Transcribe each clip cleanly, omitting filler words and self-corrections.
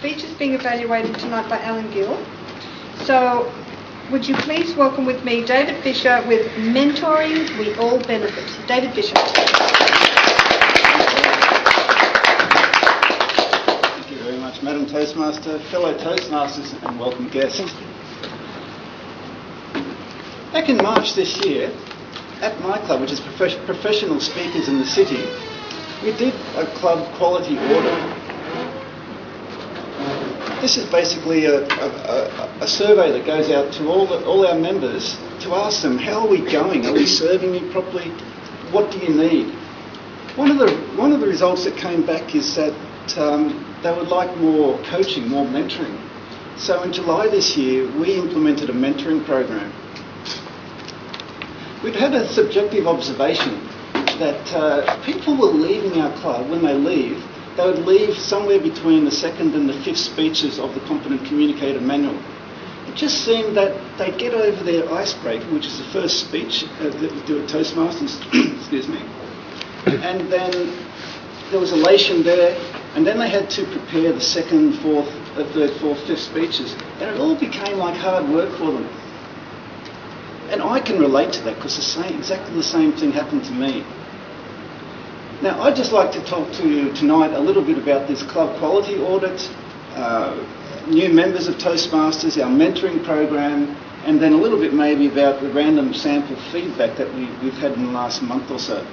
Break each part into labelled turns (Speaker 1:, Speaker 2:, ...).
Speaker 1: speech is being evaluated tonight by Alan Gill. So would you please welcome with me David Fisher with Mentoring We All Benefit. David Fisher.
Speaker 2: Thank you very much, Madam Toastmaster, fellow Toastmasters and welcome guests. Back in March this year, at my club, which is Professional Speakers in the City, we did a club quality audit. This is basically a survey that goes out to all our members to ask them, how are we going? Are we serving you properly? What do you need? One of the results that came back is that they would like more coaching, more mentoring. So in July this year, we implemented a mentoring program. We've had a subjective observation that people were leaving our club. When they leave, they would leave somewhere between the second and the fifth speeches of the Competent Communicator Manual. It just seemed that they'd get over their icebreaker, which is the first speech that we do at Toastmasters, excuse me, and then there was elation there, and then they had to prepare the second, fourth, third, fourth, fifth speeches, and it all became like hard work for them. And I can relate to that because exactly the same thing happened to me. Now, I'd just like to talk to you tonight a little bit about this club quality audit, new members of Toastmasters, our mentoring program, and then a little bit maybe about the random sample feedback that we've had in the last month or so.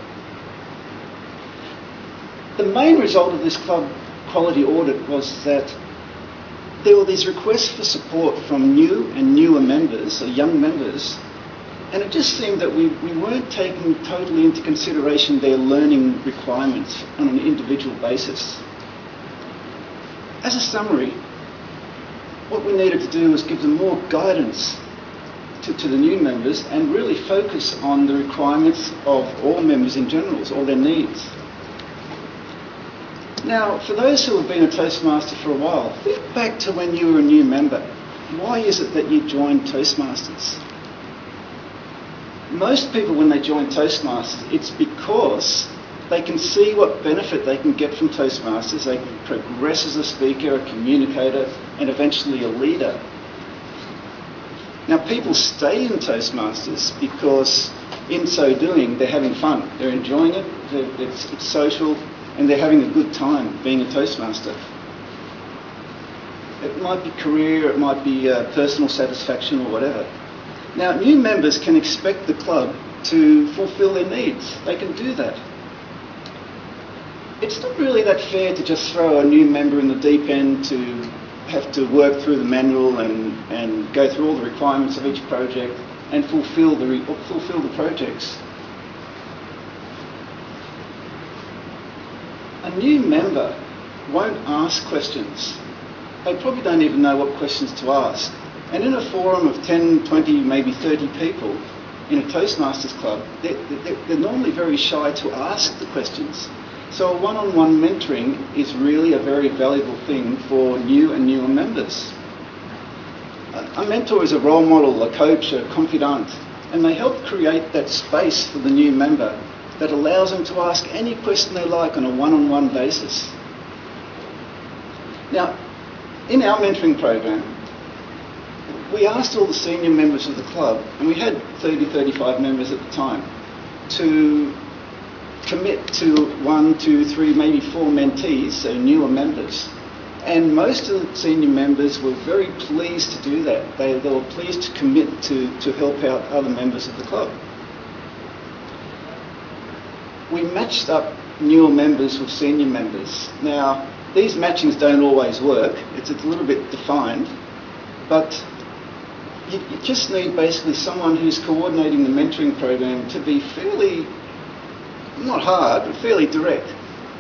Speaker 2: The main result of this club quality audit was that there were these requests for support from new and newer members, or young members, and it just seemed that we weren't taking totally into consideration their learning requirements on an individual basis. As a summary, what we needed to do was give them more guidance to the new members and really focus on the requirements of all members in general, all their needs. Now, for those who have been a Toastmaster for a while, think back to when you were a new member. Why is it that you joined Toastmasters? Most people, when they join Toastmasters, it's because they can see what benefit they can get from Toastmasters. They can progress as a speaker, a communicator, and eventually a leader. Now, people stay in Toastmasters because in so doing, they're having fun. They're enjoying it, it's social, and they're having a good time being a Toastmaster. It might be career, it might be personal satisfaction or whatever. Now, new members can expect the club to fulfil their needs. They can do that. It's not really that fair to just throw a new member in the deep end to have to work through the manual and go through all the requirements of each project and fulfil the projects. A new member won't ask questions. They probably don't even know what questions to ask. And in a forum of 10, 20, maybe 30 people in a Toastmasters club, they're normally very shy to ask the questions. So a one-on-one mentoring is really a very valuable thing for new and newer members. A mentor is a role model, a coach, a confidant, and they help create that space for the new member that allows them to ask any question they like on a one-on-one basis. Now, in our mentoring program, we asked all the senior members of the club, and we had 30, 35 members at the time, to commit to 1, 2, 3, maybe 4 mentees, so newer members. And most of the senior members were very pleased to do that. They were pleased to commit to help out other members of the club. We matched up newer members with senior members. Now, these matchings don't always work. It's a little bit defined, but you just need basically someone who's coordinating the mentoring program to be fairly, not hard, but fairly direct,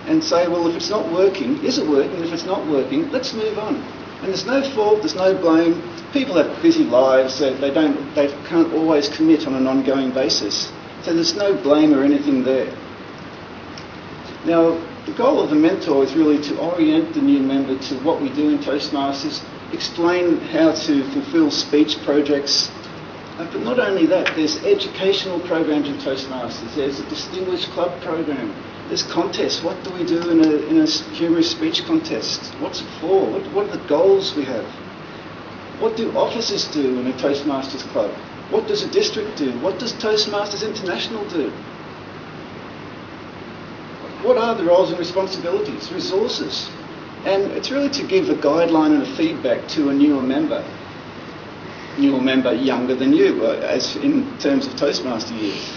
Speaker 2: and say, well, if it's not working, is it working? If it's not working, let's move on. And there's no fault, there's no blame. People have busy lives, they can't always commit on an ongoing basis. So there's no blame or anything there. Now, the goal of the mentor is really to orient the new member to what we do in Toastmasters, explain how to fulfil speech projects, but not only that, there's educational programs in Toastmasters, there's a distinguished club program, There's contests. What do we do in a humorous speech contest? What's it for? What are the goals we have? What do officers do in a Toastmasters club? What does a district do? What does Toastmasters International do? What are the roles and responsibilities, resources? And it's really to give a guideline and a feedback to a newer member younger than you, as in terms of Toastmaster years.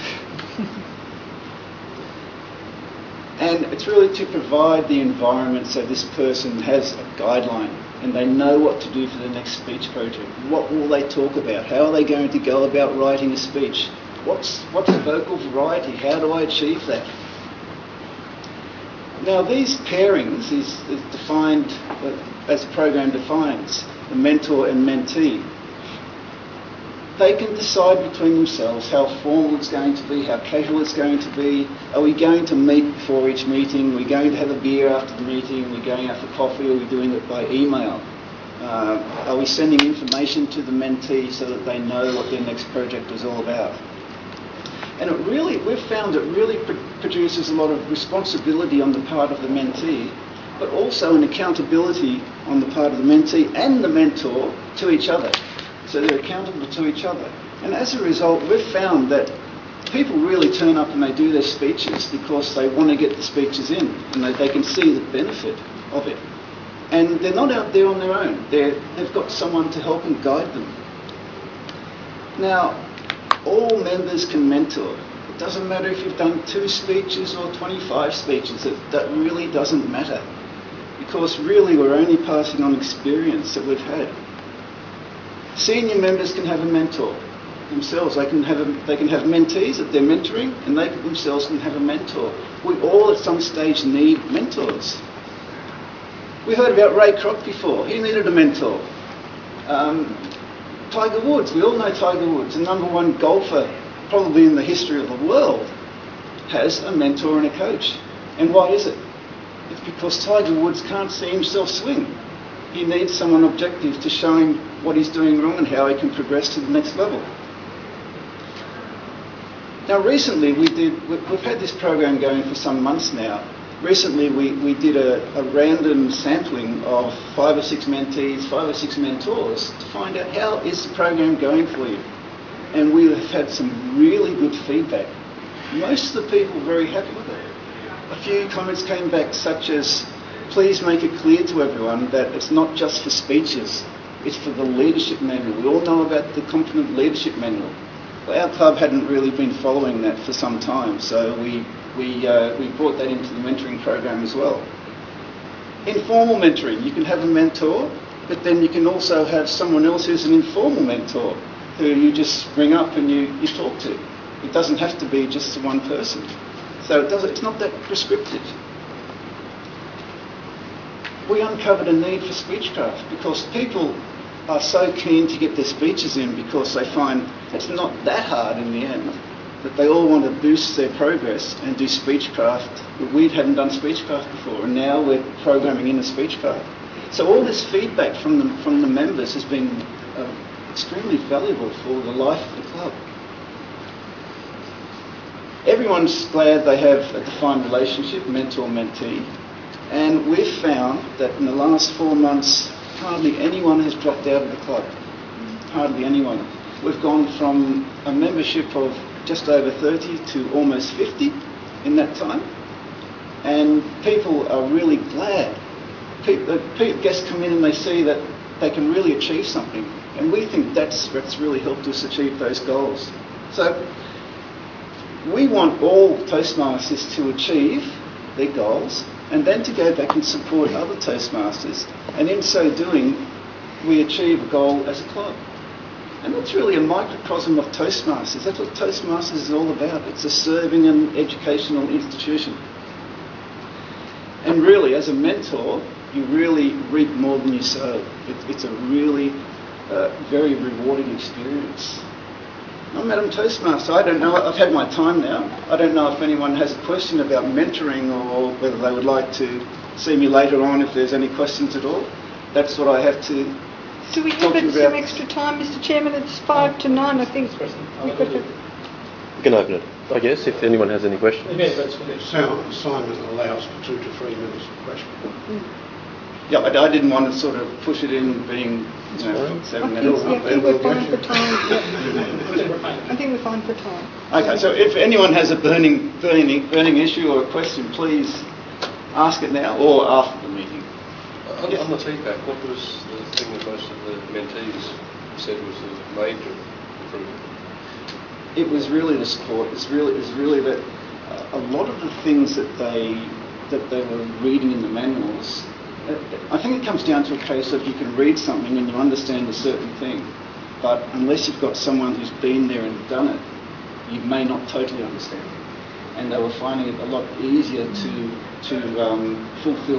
Speaker 2: And it's really to provide the environment so this person has a guideline and they know what to do for the next speech project. What will they talk about? How are they going to go about writing a speech? What's vocal variety? How do I achieve that? Now these pairings is defined as the program defines, the mentor and mentee. They can decide between themselves how formal it's going to be, how casual it's going to be. Are we going to meet before each meeting? Are we going to have a beer after the meeting? Are we going out for coffee? Are we doing it by email? Are we sending information to the mentee so that they know what their next project is all about? And we've found it really produces a lot of responsibility on the part of the mentee, but also an accountability on the part of the mentee and the mentor to each other. So they're accountable to each other. And as a result, we've found that people really turn up and they do their speeches because they want to get the speeches in and they can see the benefit of it. And they're not out there on their own. They've got someone to help and guide them. Now, all members can mentor. It doesn't matter if you've done 2 speeches or 25 speeches. That really doesn't matter. Because really we're only passing on experience that we've had. Senior members can have a mentor themselves. They can have mentees that they're mentoring, and they themselves can have a mentor. We all at some stage need mentors. We heard about Ray Kroc before. He needed a mentor. Tiger Woods, we all know Tiger Woods, the #1 golfer probably in the history of the world, has a mentor and a coach. And why is it? It's because Tiger Woods can't see himself swing. He needs someone objective to show him what he's doing wrong and how he can progress to the next level. Now recently we've had this program going for some months now. Recently we did a random sampling of 5 or 6 mentees, 5 or 6 mentors to find out how is the program going for you. And we have had some really good feedback. Most of the people are very happy with it. A few comments came back such as, please make it clear to everyone that it's not just for speeches, it's for the leadership manual. We all know about the Confident Leadership Manual. Well, our club hadn't really been following that for some time, so we brought that into the mentoring program as well. Informal mentoring, you can have a mentor, but then you can also have someone else who's an informal mentor, who you just ring up and you talk to. It doesn't have to be just the one person. So it's not that prescriptive. We uncovered a need for speechcraft because people are so keen to get their speeches in because they find it's not that hard in the end, that they all want to boost their progress and do speechcraft. We hadn't done speechcraft before, and now we're programming in a speechcraft. So all this feedback from the members has been extremely valuable for the life of the club. Everyone's glad they have a defined relationship, mentor-mentee, and we've found that in the last 4 months, hardly anyone has dropped out of the club. Hardly anyone. We've gone from a membership of just over 30 to almost 50 in that time, and people are really glad. Guests come in and they see that they can really achieve something, and we think that's really helped us achieve those goals. So we want all Toastmasters to achieve their goals and then to go back and support other Toastmasters, and in so doing we achieve a goal as a club. And that's really a microcosm of Toastmasters. That's what Toastmasters is all about. It's a serving and educational institution. And really, as a mentor, you really reap more than you sow. It's a really very rewarding experience. I'm Madam Toastmaster. I don't know, I've had my time now. I don't know if anyone has a question about mentoring or whether they would like to see me later on if there's any questions at all. That's what I have to
Speaker 1: Do we have some extra time, Mr. Chairman? It's 8:55, I think.
Speaker 3: You can open it. I guess, if anyone has any questions.
Speaker 4: Simon allows for 2 to 3 minutes of question.
Speaker 2: Yeah, I didn't want to sort of push it in being, you know, 7 minutes.
Speaker 1: I think we're fine for time. I think we're fine for time.
Speaker 2: Okay, so if anyone has a burning issue or a question, please ask it now or after the meeting.
Speaker 5: On the feedback, what was the thing that most of the mentees said was the major improvement?
Speaker 2: It was really the support. It's really that a lot of the things that they were reading in the manuals. I think it comes down to a case of you can read something and you understand a certain thing, but unless you've got someone who's been there and done it, you may not totally understand it. And they were finding it a lot easier to fulfil